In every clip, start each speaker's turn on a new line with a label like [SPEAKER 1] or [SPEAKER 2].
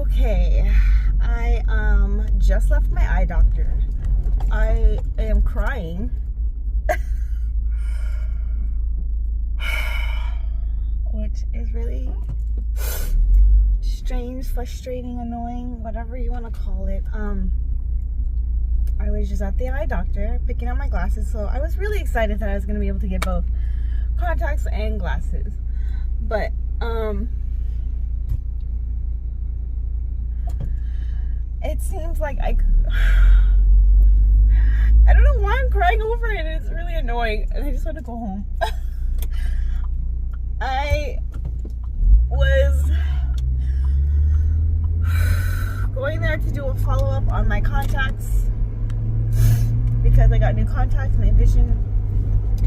[SPEAKER 1] Okay, I just left my eye doctor. I am crying. Which is really strange, frustrating, annoying, whatever you want to call it. I was just at the eye doctor picking up my glasses, so I was really excited that I was going to be able to get both contacts and glasses. But it seems like I don't know why I'm crying over it. It's really annoying, and I just want to go home. I was going there to do a follow-up on my contacts because I got new contacts. My vision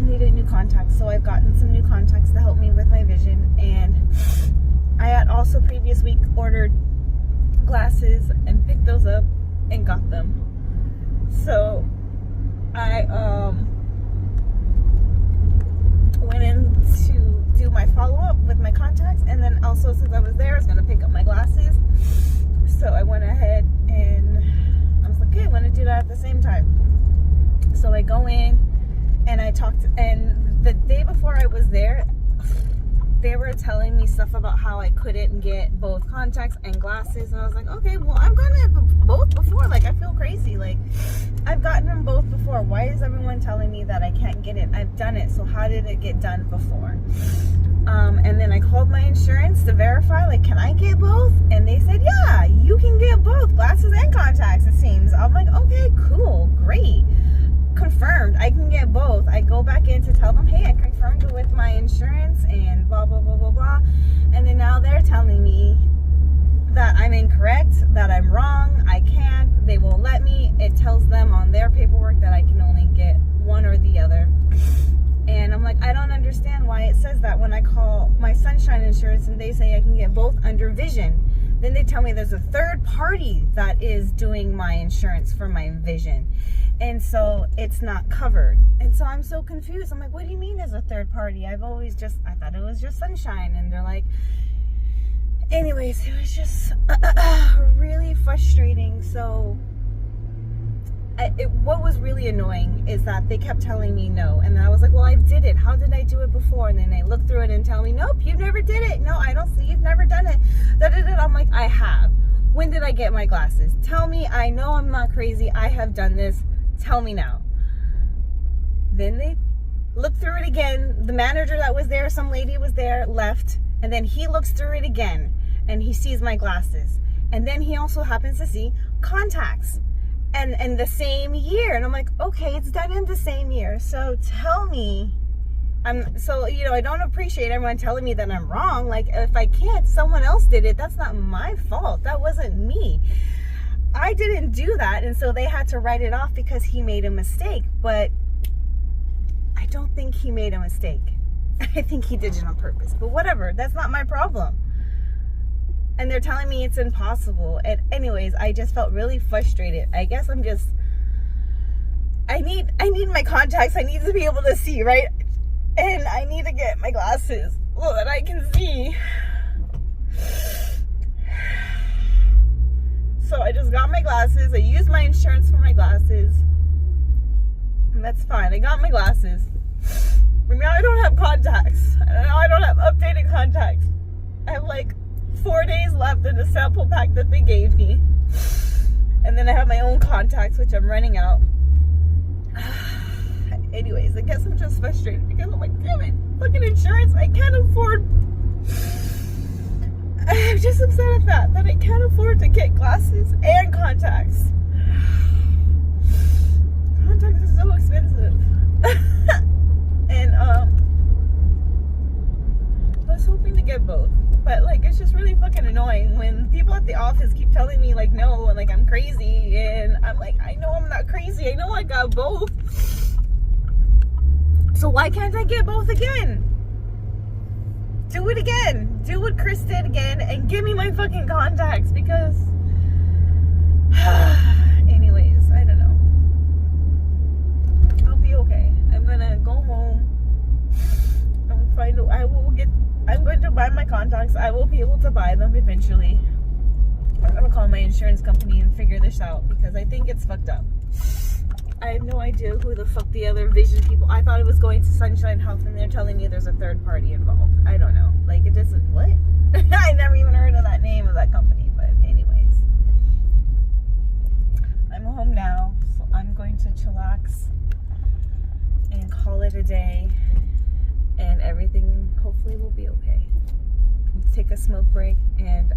[SPEAKER 1] needed new contacts, so I've gotten some new contacts to help me with my vision. And I had also previous week ordered glasses and picked those up and got them. So I went in to do my follow-up with my contacts, and then also, since I was there, I was going to pick up my glasses. So I went ahead and I was like, okay, I want to do that at the same time. So I go in and I talked, and the day before I was there, they were telling me stuff about how I couldn't get both contacts and glasses, and I was like, okay, well, I've gotten it both before. Like, I feel crazy. Like, I've gotten them both before. Why is everyone telling me that I can't get it? I've done it, so how did it get done before? And then I called my insurance to verify, like, can I get both? And they said, yeah, you can get both glasses and contacts, it seems. I'm like, okay, cool, great. Confirmed, I can get both. I go back in to tell them, hey, I confirmed it with my insurance and blah, blah, blah, blah, blah. And then now they're telling me that I'm incorrect, that I'm wrong, I can't, they won't let me. It tells them on their paperwork that I can only get one or the other. And I'm like, I don't understand why it says that when I call my Sunshine Insurance and they say I can get both under vision. Then they tell me there's a third party that is doing my insurance for my vision. And so it's not covered. And so I'm so confused. I'm like, what do you mean there's a third party? I thought it was just Sunshine. And they're like, anyways, it was just really frustrating. So what was really annoying is that they kept telling me no. And then I was like, well, I did it. How did I do it before? And then they look through it and tell me, nope, you never did it. No, I don't see. You've never done it. I'm like, I have. When did I get my glasses? Tell me. I know I'm not crazy. I have done this. Tell me now. Then they look through it again. The manager that was there, some lady was there, left. And then he looks through it again. And he sees my glasses. And then he also happens to see contacts. And the same year. And I'm like, okay, it's done in the same year. So tell me. I don't appreciate everyone telling me that I'm wrong. Like, if I can't, someone else did it. That's not my fault. That wasn't me. I didn't do that. And so they had to write it off because he made a mistake. But I don't think he made a mistake. I think he did it on purpose. But whatever. That's not my problem. And they're telling me it's impossible. And anyways, I just felt really frustrated. I guess I need my contacts. I need to be able to see, right? And I need to get my glasses so that I can see. So I just got my glasses. I used my insurance for my glasses. And that's fine. I got my glasses. But now I don't have contacts. Now I don't have updated contacts. I have like 4 days left in the sample pack that they gave me. And then I have my own contacts, which I'm running out. Anyways, I guess I'm just frustrated because I'm like, damn it, fucking insurance, I can't afford. I'm just upset at that I can't afford to get glasses and contacts. Contacts are so expensive. And I was hoping to get both. But, like, it's just really fucking annoying when people at the office keep telling me, like, no, and, like, I'm crazy. And I'm like, I know I'm not crazy. I know I got both. So why can't I get both again? Do it again. Do what Chris did again and give me my fucking contacts because... Anyways, I don't know. I'll be okay. I'm gonna go home. I'm going to buy my contacts. I will be able to buy them eventually. call my insurance company and figure this out because I think it's fucked up. I have no idea who the fuck the other vision people. I thought it was going to Sunshine Health, and they're telling me there's a third party involved. I don't know. Like, it doesn't. What? I never even heard of that name of that company. But anyways, I'm home now, so I'm going to chillax and call it a day, and everything hopefully will be okay. Take a smoke break and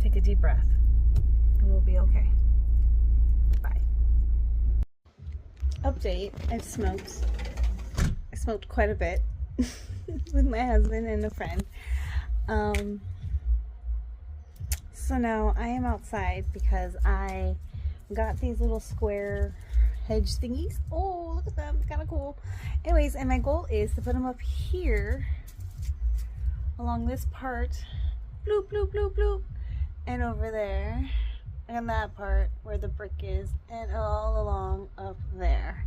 [SPEAKER 1] take a deep breath. It will be okay. Bye. Update. I smoked quite a bit with my husband and a friend. So now I am outside because I got these little square hedge thingies. Oh, look at them. It's kind of cool. Anyways, and my goal is to put them up here along this part. Bloop, bloop, bloop, bloop. And over there. And that part where the brick is, and all along up there.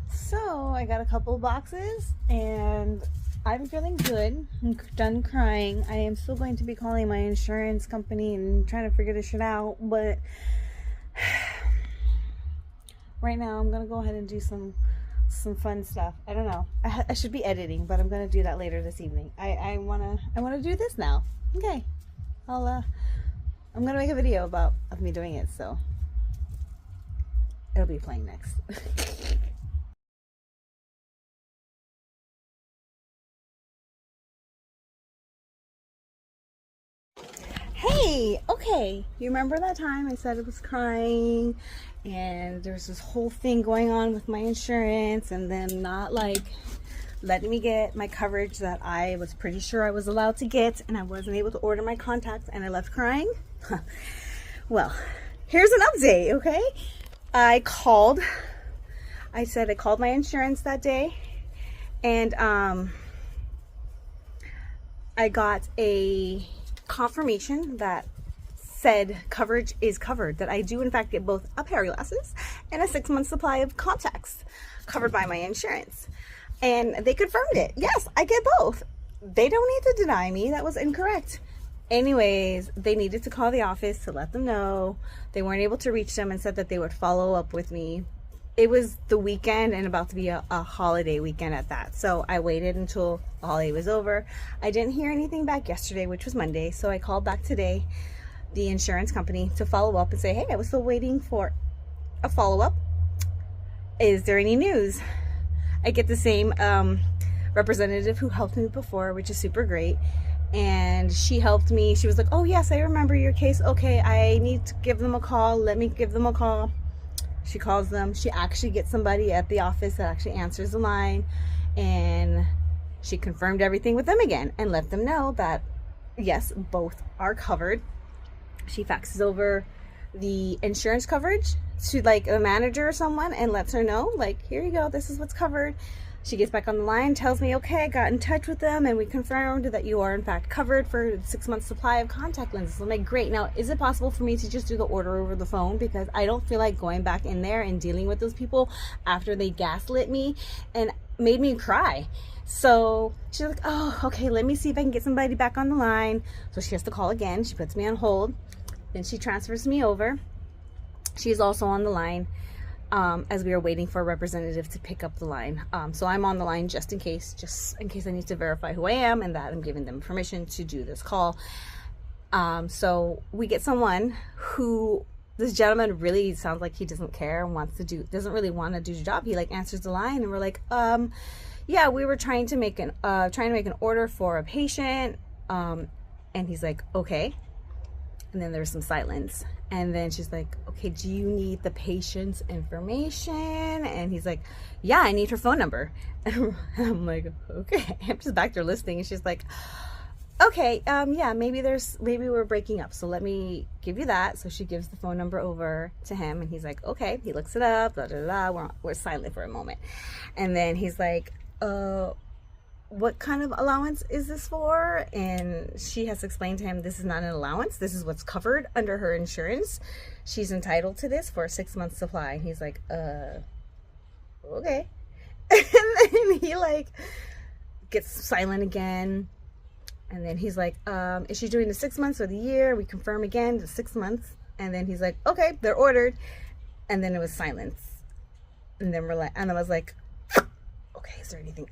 [SPEAKER 1] So I got a couple boxes and I'm feeling good. I'm done crying. I am still going to be calling my insurance company and trying to figure this shit out, but right now I'm gonna go ahead and do some fun stuff. I don't know. I should be editing, but I'm gonna do that later this evening. I wanna do this now. Okay. I'm gonna make a video of me doing it, so it'll be playing next. Hey, okay, you remember that time I said I was crying and there's this whole thing going on with my insurance and them not like letting me get my coverage that I was pretty sure I was allowed to get, and I wasn't able to order my contacts, and I left crying? Well, here's an update, okay? I called my insurance that day, and I got a confirmation that said coverage is covered, that I do in fact get both a pair of glasses and a 6-month supply of contacts covered by my insurance. And they confirmed it. Yes, I get both. They don't need to deny me. That was incorrect. Anyways, they needed to call the office to let them know. They weren't able to reach them and said that they would follow up with me. It was the weekend and about to be a holiday weekend at that. So I waited until the holiday was over. I didn't hear anything back yesterday, which was Monday. So I called back today, the insurance company, to follow up and say, hey, I was still waiting for a follow-up. Is there any news? I get the same representative who helped me before, which is super great. And she helped me. She was like, oh yes, I remember your case. Okay, I need to give them a call. Let me give them a call. She calls them. She actually gets somebody at the office that actually answers the line. And she confirmed everything with them again and let them know that, yes, both are covered. She faxes over the insurance coverage to like a manager or someone and lets her know, like, here you go, this is what's covered. She gets back on the line, tells me, okay, I got in touch with them and we confirmed that you are in fact covered for a 6-month supply of contact lenses. I'm like, great. Now, is it possible for me to just do the order over the phone? Because I don't feel like going back in there and dealing with those people after they gaslit me and made me cry. So she's like, oh, okay, let me see if I can get somebody back on the line. So she has to call again. She puts me on hold. Then she transfers me over. She's also on the line as we are waiting for a representative to pick up the line. So I'm on the line just in case I need to verify who I am and that I'm giving them permission to do this call. So we get someone who, this gentleman really sounds like he doesn't care and doesn't really want to do the job. He like answers the line and we're like, yeah, we were trying to make an order for a patient. And he's like, okay. And then there's some silence. And then she's like, okay, do you need the patient's information? And he's like, yeah, I need her phone number. And I'm like, okay. I'm just back there listening. And she's like, okay, yeah, maybe we're breaking up. So let me give you that. So she gives the phone number over to him. And he's like, okay. He looks it up, blah, blah, blah. We're silent for a moment. And then he's like, what kind of allowance is this for? And she has explained to him, this is not an allowance. This is what's covered under her insurance. She's entitled to this for a 6-month supply. And he's like, okay. And then he like gets silent again. And then he's like, is she doing the 6 months or the year? We confirm again, the 6 months. And then he's like, okay, they're ordered. And then it was silence. And then we're like, and I was like, okay, is there anything?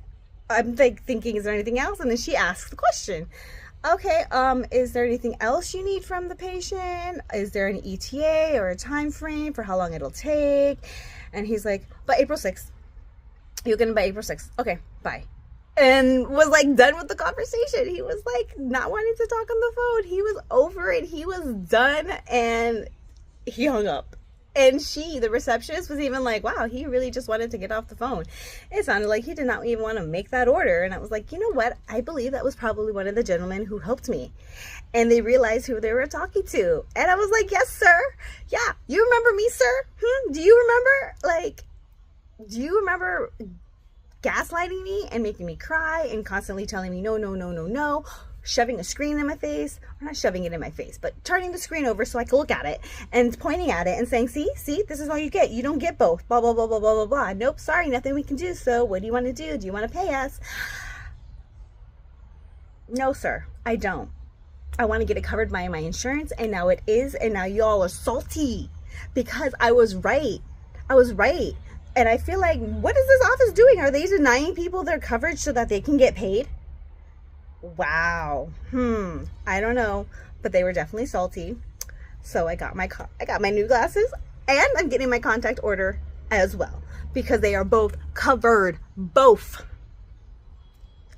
[SPEAKER 1] I'm like thinking, is there anything else? And then she asks the question. Okay, is there anything else you need from the patient? Is there an ETA or a time frame for how long it'll take? And he's like, by April 6th. You're gonna by April 6th. Okay, bye. And was like done with the conversation. He was like not wanting to talk on the phone. He was over it. He was done, and he hung up. And the receptionist, was even like, wow, he really just wanted to get off the phone. It sounded like he did not even want to make that order. And I was like, you know what? I believe that was probably one of the gentlemen who helped me. And they realized who they were talking to. And I was like, yes, sir. Yeah. You remember me, sir? Do you remember gaslighting me and making me cry and constantly telling me no, shoving a screen in my face, or not shoving it in my face, but turning the screen over so I could look at it and pointing at it and saying, see, this is all you get. You don't get both, blah, blah, blah, blah, blah, blah, blah. Nope, sorry, nothing we can do. So what do you want to do? Do you want to pay us? No, sir, I don't. I want to get it covered by my insurance, and now it is, and now y'all are salty because I was right. And I feel like, what is this office doing? Are they denying people their coverage so that they can get paid? Wow. I don't know, but they were definitely salty. So I got my new glasses, and I'm getting my contact order as well because they are both covered. Both.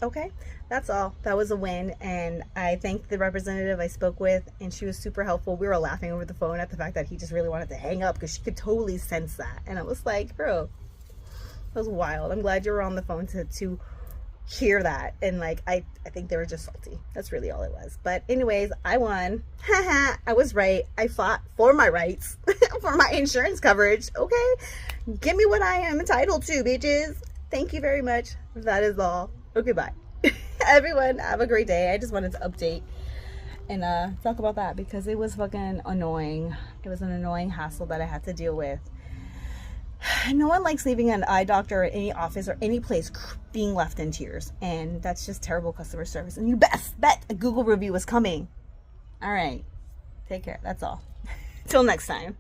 [SPEAKER 1] Okay, that's all. That was a win, and I thanked the representative I spoke with, and she was super helpful. We were laughing over the phone at the fact that he just really wanted to hang up because she could totally sense that. And I was like, bro, that was wild. I'm glad you were on the phone to hear that. And like, I think they were just salty. That's really all it was. But anyways, I won. I was right. I fought for my rights, for my insurance coverage. Okay, give me what I am entitled to, bitches. Thank you very much. That is all. Okay, bye. Everyone, have a great day. I just wanted to update and talk about that because it was fucking annoying. It was an annoying hassle that I had to deal with. No one likes leaving an eye doctor or any office or any place being left in tears, and that's just terrible customer service. And you best bet a Google review is coming. All right, take care. That's all. Till next time.